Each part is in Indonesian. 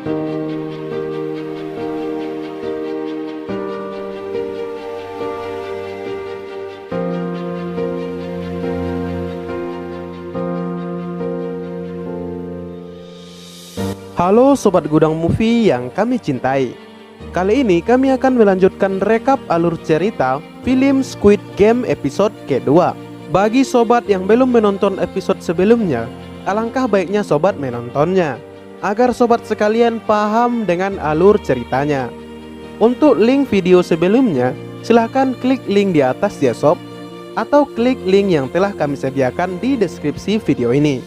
Halo Sobat Gudang Movie yang kami cintai. Kali ini kami akan melanjutkan rekap alur cerita film Squid Game episode kedua. Bagi sobat yang belum menonton episode sebelumnya, alangkah baiknya sobat menontonnya agar sobat sekalian paham dengan alur ceritanya. Untuk link video sebelumnya, silahkan klik link di atas ya sob, atau klik link yang telah kami sediakan di deskripsi video ini.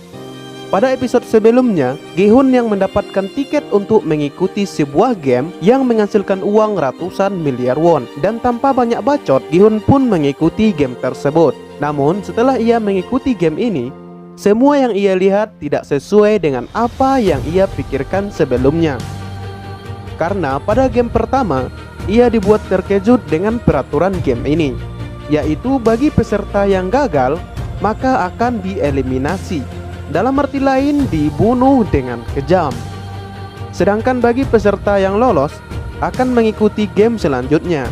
Pada episode sebelumnya, Gi-hun yang mendapatkan tiket untuk mengikuti sebuah game yang menghasilkan uang ratusan miliar won. Dan tanpa banyak bacot, Gi-hun pun mengikuti game tersebut. Namun setelah ia mengikuti game ini, semua yang ia lihat tidak sesuai dengan apa yang ia pikirkan sebelumnya. Karena pada game pertama, ia dibuat terkejut dengan peraturan game ini, yaitu bagi peserta yang gagal, maka akan dieliminasi. Dalam arti lain, dibunuh dengan kejam. Sedangkan bagi peserta yang lolos, akan mengikuti game selanjutnya.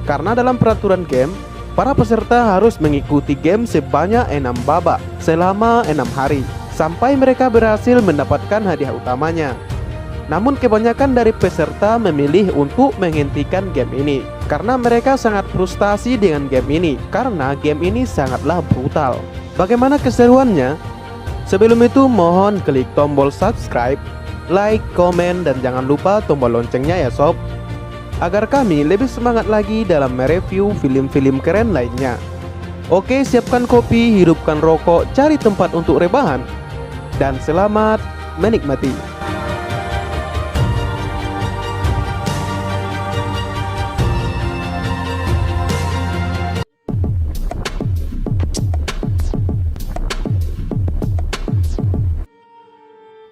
Karena dalam peraturan game, para peserta harus mengikuti game sebanyak 6 babak selama 6 hari, sampai mereka berhasil mendapatkan hadiah utamanya. Namun kebanyakan dari peserta memilih untuk menghentikan game ini, karena mereka sangat frustasi dengan game ini, karena game ini sangatlah brutal. Bagaimana keseruannya? Sebelum itu mohon klik tombol subscribe, like, komen, dan jangan lupa tombol loncengnya ya sob, agar kami lebih semangat lagi dalam mereview film-film keren lainnya. Oke, siapkan kopi, hidupkan rokok, cari tempat untuk rebahan, dan selamat menikmati.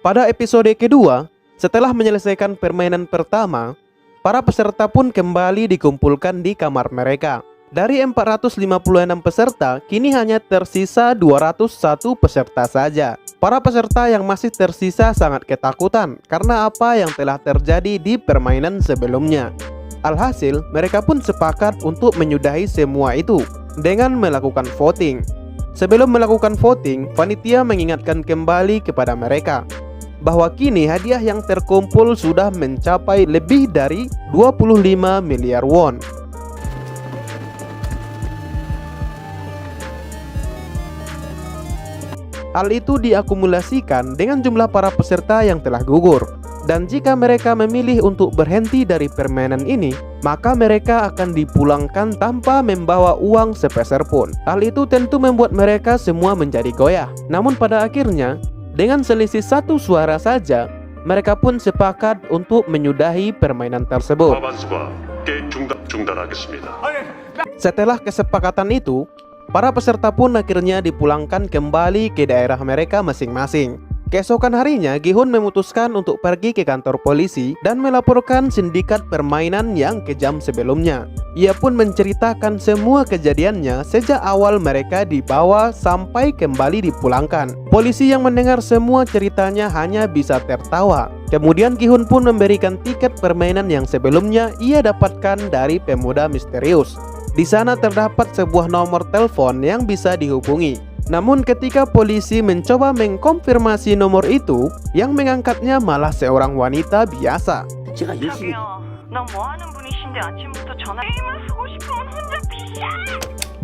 Pada episode kedua, setelah menyelesaikan permainan pertama, para peserta pun kembali dikumpulkan di kamar mereka. Dari 456 peserta, kini hanya tersisa 201 peserta saja. Para peserta yang masih tersisa sangat ketakutan karena apa yang telah terjadi di permainan sebelumnya. Alhasil, mereka pun sepakat untuk menyudahi semua itu dengan melakukan voting. Sebelum melakukan voting, panitia mengingatkan kembali kepada mereka bahwa kini hadiah yang terkumpul sudah mencapai lebih dari 25 miliar won. Hal itu diakumulasikan dengan jumlah para peserta yang telah gugur. Dan jika mereka memilih untuk berhenti dari permainan ini, maka mereka akan dipulangkan tanpa membawa uang sepeser pun. Hal itu tentu membuat mereka semua menjadi goyah. Namun pada akhirnya, dengan selisih 1 suara saja, mereka pun sepakat untuk menyudahi permainan tersebut. Setelah kesepakatan itu, para peserta pun akhirnya dipulangkan kembali ke daerah mereka masing-masing. Keesokan harinya, Gi-hun memutuskan untuk pergi ke kantor polisi dan melaporkan sindikat permainan yang kejam sebelumnya. Ia pun menceritakan semua kejadiannya sejak awal mereka dibawa sampai kembali dipulangkan. Polisi yang mendengar semua ceritanya hanya bisa tertawa. Kemudian Gi-hun pun memberikan tiket permainan yang sebelumnya ia dapatkan dari pemuda misterius. Di sana terdapat sebuah nomor telepon yang bisa dihubungi. Namun ketika polisi mencoba mengkonfirmasi nomor itu, yang mengangkatnya malah seorang wanita biasa.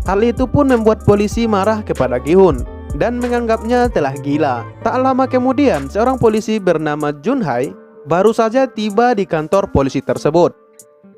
Hal itu pun membuat polisi marah kepada Gi-hun dan menganggapnya telah gila. Tak lama kemudian, seorang polisi bernama Junhae baru saja tiba di kantor polisi tersebut.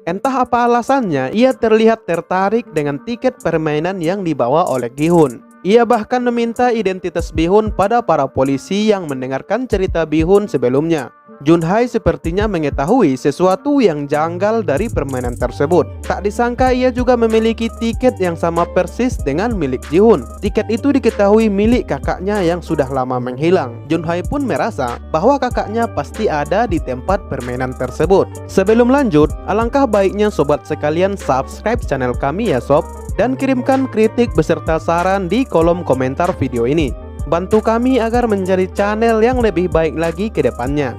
Entah apa alasannya, ia terlihat tertarik dengan tiket permainan yang dibawa oleh Gi-hun. Ia bahkan meminta identitas Bi-hun pada para polisi yang mendengarkan cerita Bi-hun sebelumnya. Junhae sepertinya mengetahui sesuatu yang janggal dari permainan tersebut. Tak disangka ia juga memiliki tiket yang sama persis dengan milik Ji-hun. Tiket itu diketahui milik kakaknya yang sudah lama menghilang. Junhae pun merasa bahwa kakaknya pasti ada di tempat permainan tersebut. Sebelum lanjut, alangkah baiknya sobat sekalian subscribe channel kami ya sob, dan kirimkan kritik beserta saran di kolom komentar video ini. Bantu kami agar menjadi channel yang lebih baik lagi ke depannya.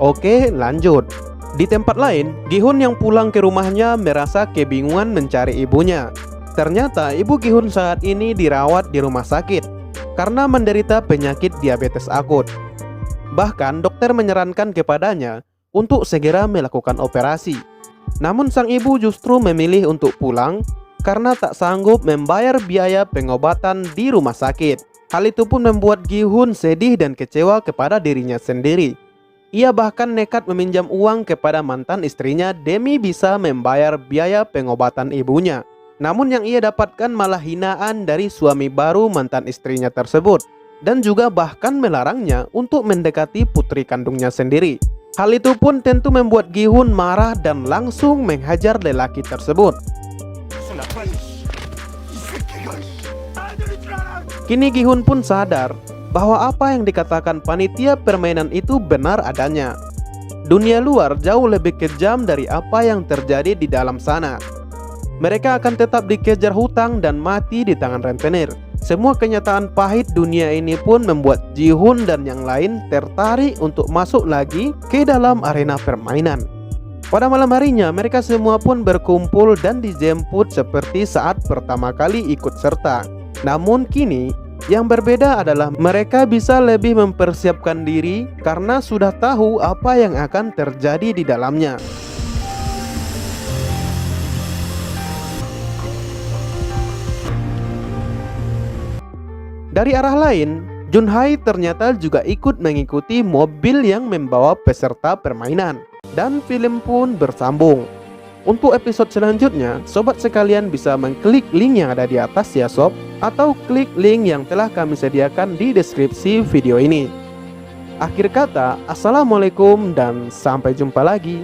Oke, lanjut. Di tempat lain, Gihun yang pulang ke rumahnya merasa kebingungan mencari ibunya. Ternyata ibu Gihun saat ini dirawat di rumah sakit karena menderita penyakit diabetes akut. Bahkan dokter menyarankan kepadanya untuk segera melakukan operasi. Namun sang ibu justru memilih untuk pulang karena tak sanggup membayar biaya pengobatan di rumah sakit. Hal itu pun membuat Gihun sedih dan kecewa kepada dirinya sendiri. Ia bahkan nekat meminjam uang kepada mantan istrinya demi bisa membayar biaya pengobatan ibunya. Namun yang ia dapatkan malah hinaan dari suami baru mantan istrinya tersebut, dan juga bahkan melarangnya untuk mendekati putri kandungnya sendiri. Hal itu pun tentu membuat Gihun marah dan langsung menghajar lelaki tersebut. Kini Gihun pun sadar bahwa apa yang dikatakan panitia permainan itu benar adanya. Dunia luar jauh lebih kejam dari apa yang terjadi di dalam sana. Mereka akan tetap dikejar hutang dan mati di tangan rentenir. Semua kenyataan pahit dunia ini pun membuat Gihun dan yang lain tertarik untuk masuk lagi ke dalam arena permainan. Pada malam harinya, mereka semua pun berkumpul dan dijemput seperti saat pertama kali ikut serta. Namun kini, yang berbeda adalah mereka bisa lebih mempersiapkan diri karena sudah tahu apa yang akan terjadi di dalamnya. Dari arah lain, Junhai ternyata juga ikut mengikuti mobil yang membawa peserta permainan, dan film pun bersambung. Untuk episode selanjutnya, sobat sekalian bisa mengklik link yang ada di atas ya sob, atau klik link yang telah kami sediakan di deskripsi video ini. Akhir kata, assalamualaikum dan sampai jumpa lagi.